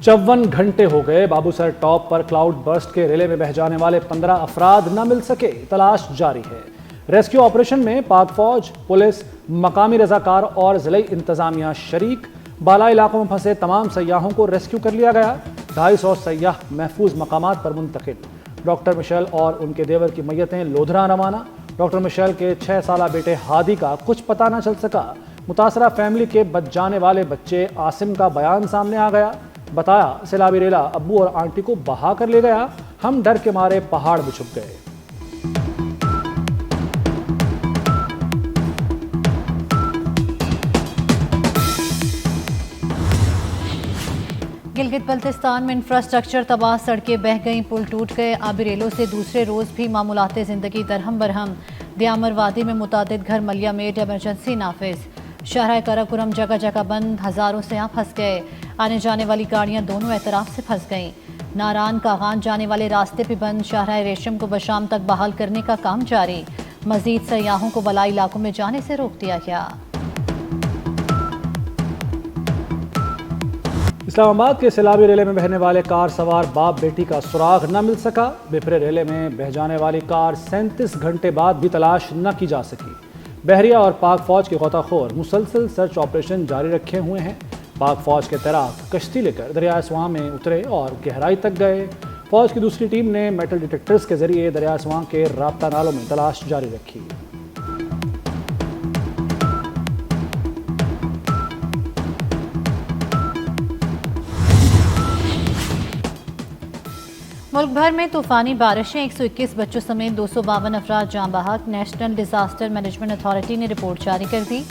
54 گھنٹے ہو گئے بابو سر ٹاپ پر cloud burst کے ریلے میں بہہ جانے والے 15 افراد نہ مل سکے، تلاش جاری ہے۔ ریسکیو آپریشن میں پاک فوج، پولیس، مقامی رضاکار اور ضلعی انتظامیہ شریک۔ بالا علاقوں میں پھنسے تمام سیاحوں کو ریسکیو کر لیا گیا۔ 250 سیاح محفوظ مقامات پر منتقل۔ ڈاکٹر مشیل اور ان کے دیور کی میتیں لودھرا روانہ۔ ڈاکٹر مشیل کے 6 سالہ بیٹے ہادی کا کچھ پتہ نہ چل سکا۔ متاثرہ فیملی کے بچ جانے والے بچے عاصم کا بیان سامنے آ گیا۔ بتایا سیلابی ریلا ابو اور آنٹی کو بہا کر لے گیا، ہم ڈر کے مارے پہاڑ میں چھپ گئے۔ گلگت بلتستان میں انفراسٹرکچر تباہ، سڑکیں بہہ گئیں، پل ٹوٹ گئے۔ آبی ریلوں سے دوسرے روز بھی معمولات زندگی درہم برہم۔ دیامر وادی میں متعدد گھر ملیہ میٹ، ایمرجنسی نافذ۔ شاہراہ کراکرم جگہ جگہ بند، ہزاروں سیاح پھنس گئے۔ آنے جانے والی گاڑیاں دونوں اطراف سے پھنس گئیں۔ ناران کاغان جانے والے راستے بھی بند۔ شاہراہ ریشم کو بشام تک بحال کرنے کا کام جاری۔ مزید سیاحوں کو بالائی علاقوں میں جانے سے روک دیا گیا۔ اسلام آباد کے سیلابی ریلے میں بہنے والے کار سوار باپ بیٹی کا سراغ نہ مل سکا۔ بپھرے ریلے میں بہہ جانے والی کار 37 گھنٹے بعد بھی تلاش نہ کی جا سکی۔ بحریہ اور پاک فوج کے غوطہ خور مسلسل سرچ آپریشن جاری رکھے ہوئے ہیں۔ پاک فوج کے تیراک کشتی لے کر دریائے سواں میں اترے اور گہرائی تک گئے۔ فوج کی دوسری ٹیم نے میٹل ڈیٹیکٹرز کے ذریعے دریائے سواں کے رابطہ نالوں میں تلاش جاری رکھی۔ ملک بھر میں طوفانی بارشیں، 121 بچوں سمیت 252 افراد جاں بحق۔ نیشنل ڈیزاسٹر مینجمنٹ اتھارٹی نے رپورٹ جاری کر دی۔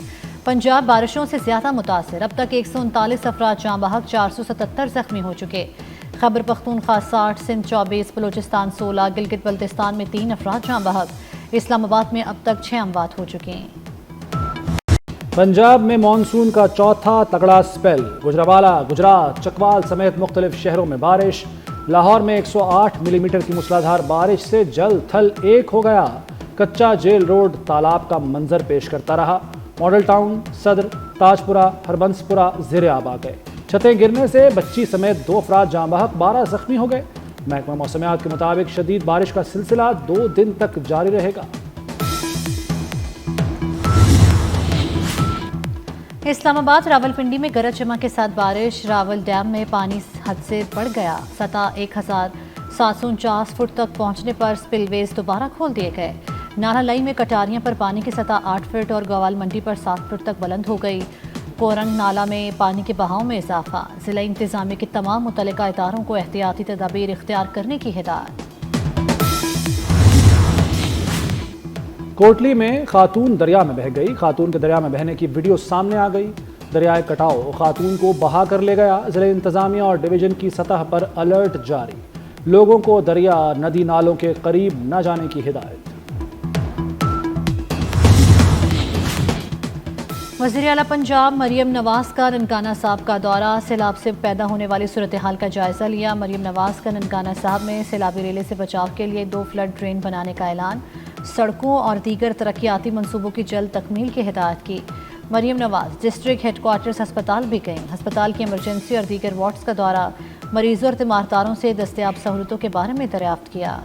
پنجاب بارشوں سے زیادہ متاثر، اب تک 139 افراد جاں بحق، 477 زخمی ہو چکے۔ خیبر پختونخوا 60، سندھ 24، بلوچستان 16، گلگت بلتستان میں 3 افراد جاں بحق۔ اسلام آباد میں اب تک 6 اموات ہو چکے ہیں۔ پنجاب میں مانسون کا چوتھا تگڑا سپیل، گجرانوالہ، گجرات، چکوال سمیت مختلف شہروں میں بارش۔ لاہور میں 108 ملی میٹر کی موسلادھار بارش سے جل تھل ایک ہو گیا۔ کچا جیل روڈ تالاب کا منظر پیش کرتا رہا۔ ماڈل ٹاؤن، صدر، تاج پورہ، ہربنس پورہ زیر آب آ گئے۔ چھتیں گرنے سے بچی سمیت 2 افراد جاں بحق، 12 زخمی ہو گئے۔ محکمہ موسمیات کے مطابق شدید بارش کا سلسلہ 2 دن تک جاری رہے گا۔ اسلام آباد راولپنڈی میں گرج چمک کے ساتھ بارش۔ راول ڈیم میں پانی حد سے بڑھ گیا۔ سطح 1749 فٹ تک پہنچنے پر سپل ویز دوبارہ کھول دیے گئے۔ نالہ لئی میں کٹاریاں پر پانی کی سطح 8 فٹ اور گوال منڈی پر 7 فٹ تک بلند ہو گئی۔ کورنگ نالہ میں پانی کے بہاؤ میں اضافہ۔ ضلع انتظامیہ کے تمام متعلقہ اداروں کو احتیاطی تدابیر اختیار کرنے کی ہدایت۔ کوٹلی میں خاتون دریا میں بہہ گئی۔ خاتون کے دریا میں بہنے کی ویڈیو سامنے آ گئی۔ دریائے کٹاؤ خاتون کو بہا کر لے گیا۔ ضلع انتظامیہ اور ڈویژن کی سطح پر الرٹ جاری۔ لوگوں کو دریا، ندی نالوں کے قریب نہ جانے کی ہدایت۔ وزیر اعلیٰ پنجاب مریم نواز کا ننکانہ صاحب کا دورہ۔ سیلاب سے پیدا ہونے والی صورتحال کا جائزہ لیا۔ مریم نواز کا ننکانہ صاحب میں سیلابی ریلے سے بچاؤ کے لیے 2 فلڈ ڈرین بنانے کا اعلان۔ سڑکوں اور دیگر ترقیاتی منصوبوں کی جلد تکمیل کی ہدایت کی۔ Maryam Nawaz district head quarters ہسپتال بھی گئیں۔ ہسپتال کی ایمرجنسی اور دیگر وارڈز کا دورہ۔ مریضوں اور تیمارداروں سے دستیاب سہولتوں کے بارے میں دریافت کیا۔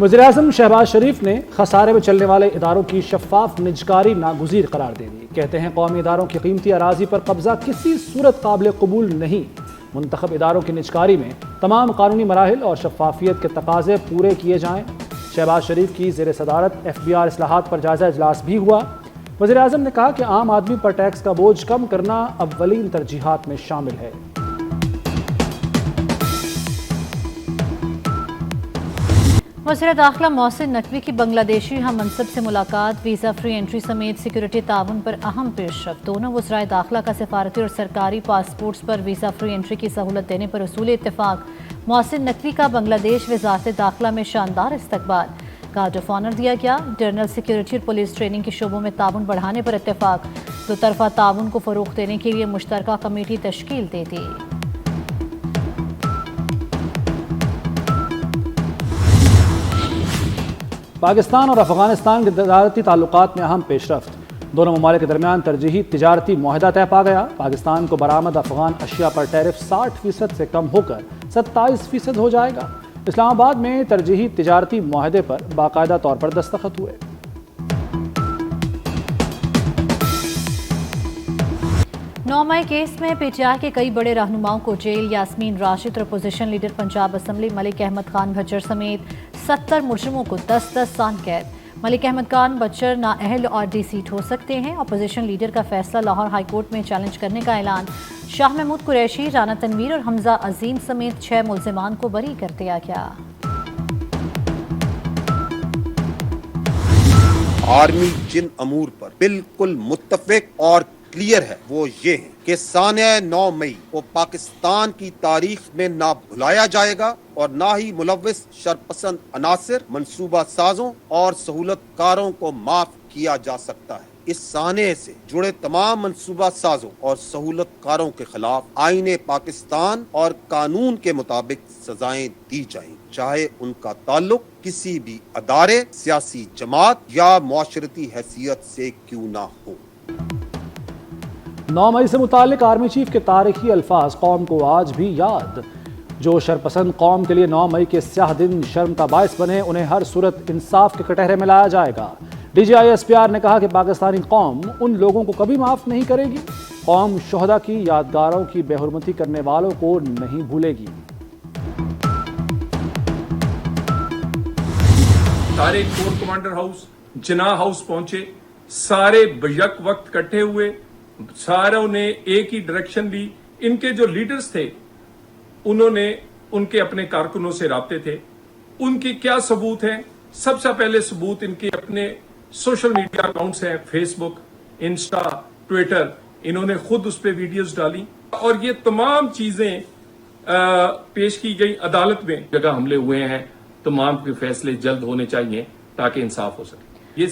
وزیراعظم شہباز شریف نے خسارے میں چلنے والے اداروں کی شفاف نجکاری ناگزیر قرار دے دی۔ کہتے ہیں قومی اداروں کی قیمتی اراضی پر قبضہ کسی صورت قابل قبول نہیں۔ منتخب اداروں کی نجکاری میں تمام قانونی مراحل اور شفافیت کے تقاضے پورے کیے جائیں۔ شہباز شریف کی زیر صدارت FBR اصلاحات پر جائزہ اجلاس بھی ہوا۔ وزیراعظم نے کہا کہ عام آدمی پر ٹیکس کا بوجھ کم کرنا اولین ترجیحات میں شامل ہے۔ وزیر داخلہ محسن نقوی کی بنگلہ دیشی ہم منصب سے ملاقات۔ ویزا فری انٹری سمیت سیکورٹی تعاون پر اہم پیش رفت۔ دونوں وزرائے داخلہ کا سفارتی اور سرکاری پاسپورٹس پر ویزا فری انٹری کی سہولت دینے پر اصول اتفاق۔ محسن نقوی کا بنگلہ دیش وزارت داخلہ میں شاندار استقبال۔ گارڈ آف آنر دیا گیا۔ انٹرنل سیکورٹی اور پولیس ٹریننگ کے شعبوں میں تعاون بڑھانے پر اتفاق۔ 2 طرفہ تعاون کو فروغ دینے کے لیے مشترکہ کمیٹی تشکیل دے دی۔ پاکستان اور افغانستان کے تجارتی تعلقات میں اہم پیش رفت، دونوں ممالک کے درمیان ترجیحی تجارتی معاہدہ طے پا گیا۔ پاکستان کو برآمد افغان اشیاء پر ٹیرف 60% سے کم ہو کر 27% ہو جائے گا۔ اسلام آباد میں ترجیحی تجارتی معاہدے پر باقاعدہ طور پر دستخط ہوئے۔ 9 مئی کیس میں پی ٹی آئی کے کئی بڑے رہنماؤں کو جیل، یاسمین راشد اور opposition leader Punjab assembly Malik Ahmad Khan Butcher سمیت 70 ملزموں کو 10-10 سال قید۔ ملک احمد خان بچر نااہل اور ڈی سیٹ ہو سکتے ہیں۔ اپوزیشن لیڈر کا فیصلہ لاہور ہائی کورٹ میں چیلنج کرنے کا اعلان۔ شاہ محمود قریشی، رانا تنویر اور حمزہ عظیم سمیت 6 ملزمان کو بری کر دیا گیا۔ آرمی جن امور پر بالکل متفق اور کلیئر ہے وہ یہ ہے کہ سانحہ 9 مئی کو پاکستان کی تاریخ میں نہ بھلایا جائے گا اور نہ ہی ملوث شرپسند عناصر، منصوبہ سازوں اور سہولت کاروں کو معاف کیا جا سکتا ہے۔ اس سانحے سے جڑے تمام منصوبہ سازوں اور سہولت کاروں کے خلاف آئین پاکستان اور قانون کے مطابق سزائیں دی جائیں، چاہے ان کا تعلق کسی بھی ادارے، سیاسی جماعت یا معاشرتی حیثیت سے کیوں نہ ہو۔ 9 مئی سے متعلق آرمی چیف کے تاریخی الفاظ قوم کو آج بھی یاد۔ جو شرپسند قوم کے لیے 9 مئی کے سیاہ دن شرم کا باعث بنے، انہیں ہر صورت انصاف کے کٹہرے میں لایا جائے گا۔ D G I S P R نے کہا کہ پاکستانی قوم ان لوگوں کو کبھی معاف نہیں کرے گی۔ قوم شہداء کی یادگاروں کی بے حرمتی کرنے والوں کو نہیں بھولے گی۔ سارے کور کمانڈر ہاؤس، جناح ہاؤس پہنچے، سارے بیک وقت کٹھے ہوئے، ساروں نے ایک ہی ڈائریکشن لی۔ ان کے جو لیڈرز تھے انہوں نے ان کے اپنے کارکنوں سے رابطے تھے۔ ان کی کیا ثبوت ہیں؟ سب سے پہلے ثبوت ان کے اپنے سوشل میڈیا اکاؤنٹس ہیں، فیس بک، انسٹا، ٹویٹر، انہوں نے خود اس پہ ویڈیوز ڈالی اور یہ تمام چیزیں پیش کی گئی عدالت میں۔ جگہ حملے ہوئے ہیں، تمام کے فیصلے جلد ہونے چاہیے تاکہ انصاف ہو سکے۔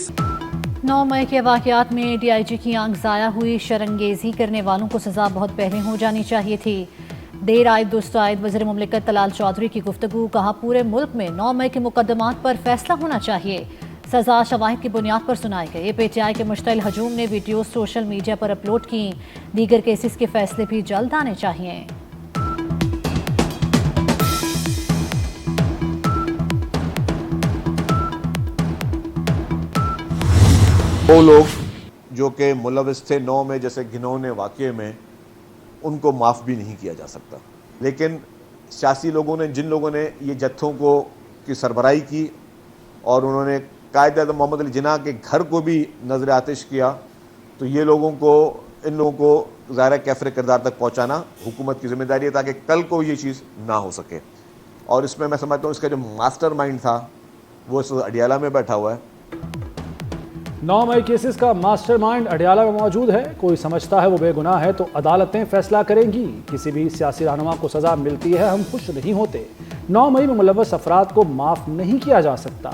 9 مئی کے واقعات میں ڈی آئی جی کی آنکھ ضائع ہوئی۔ شرنگیزی کرنے والوں کو سزا بہت پہلے ہو جانی چاہیے تھی۔ دیر آئے درست آئے، وزیر مملکت طلال چودھری کی گفتگو۔ کہا پورے ملک میں 9 مئی کے مقدمات پر فیصلہ ہونا چاہیے، سزا شواہد کی بنیاد پر سنائے گئے۔ پی ٹی آئی کے مشتعل ہجوم نے ویڈیو سوشل میڈیا پر اپلوڈ کی۔ دیگر کیسز کے فیصلے بھی جلد آنے چاہیے۔ وہ لوگ جو کہ ملوث تھے 9 میں جیسے گھنونے واقعے میں، ان کو معاف بھی نہیں کیا جا سکتا، لیکن سیاسی لوگوں نے، جن لوگوں نے یہ جتھوں کی سربراہی کی اور انہوں نے قائد اعظم محمد علی جناح کے گھر کو بھی نظر آتش کیا، تو ان لوگوں کو ظاہر کیفر کردار تک پہنچانا حکومت کی ذمہ داری ہے تاکہ کل کو یہ چیز نہ ہو سکے۔ اور اس میں سمجھتا ہوں اس کا جو ماسٹر مائنڈ تھا وہ اس اڈیالہ میں بیٹھا ہوا ہے۔ 9 مئی کیسز کا ماسٹر مائنڈ اڈیالہ میں موجود ہے۔ کوئی سمجھتا ہے وہ بے گناہ ہے تو عدالتیں فیصلہ کریں گی۔ کسی بھی سیاسی رہنما کو سزا ملتی ہے، ہم خوش نہیں ہوتے۔ 9 مئی میں ملوث افراد کو معاف نہیں کیا جا سکتا۔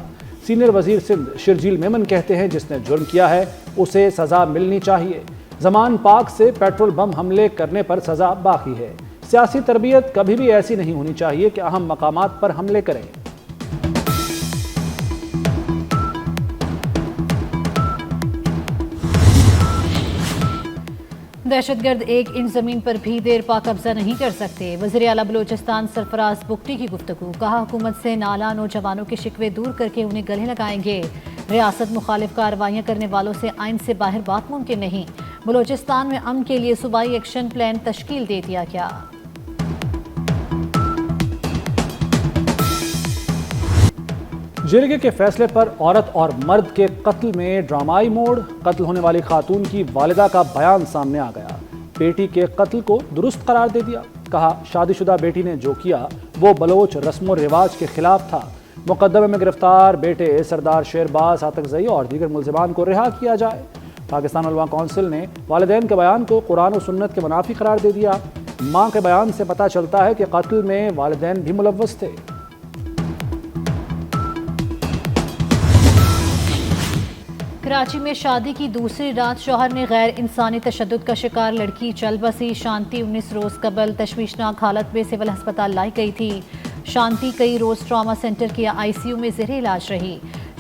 سینئر وزیر سندھ شرجیل میمن کہتے ہیں جس نے جرم کیا ہے اسے سزا ملنی چاہیے۔ زمان پاک سے پیٹرول بم حملے کرنے پر سزا باقی ہے۔ سیاسی تربیت کبھی بھی ایسی نہیں ہونی چاہیے کہ اہم مقامات پر حملے کریں۔ دہشت گرد 1 انچ زمین پر بھی دیر پا قبضہ نہیں کر سکتے۔ وزیر اعلیٰ بلوچستان سرفراز بگٹی کی گفتگو۔ کہا حکومت سے نالا نوجوانوں کے شکوے دور کر کے انہیں گلے لگائیں گے۔ ریاست مخالف کارروائیاں کرنے والوں سے آئین سے باہر بات ممکن نہیں۔ بلوچستان میں امن کے لیے صوبائی ایکشن پلان تشکیل دے دیا گیا۔ جرگے کے فیصلے پر عورت اور مرد کے قتل میں ڈرامائی موڑ۔ قتل ہونے والی خاتون کی والدہ کا بیان سامنے آ گیا۔ بیٹی کے قتل کو درست قرار دے دیا۔ کہا شادی شدہ بیٹی نے جو کیا وہ بلوچ رسم و رواج کے خلاف تھا۔ مقدمے میں گرفتار بیٹے سردار شیرباز آتکزئی اور دیگر ملزمان کو رہا کیا جائے۔ پاکستان علماء کونسل نے والدین کے بیان کو قرآن و سنت کے منافی قرار دے دیا۔ ماں کے بیان سے پتہ چلتا ہے کہ قتل میں والدین بھی ملوث تھے۔ کراچی میں شادی کی دوسری رات شوہر نے غیر انسانی تشدد کا شکار لڑکی چل بسی۔ شانتی 19 روز قبل تشویشناک حالت میں سول ہسپتال لائی گئی تھی۔ شانتی کئی روز ٹراما سینٹر کے ICU میں زیر علاج رہی۔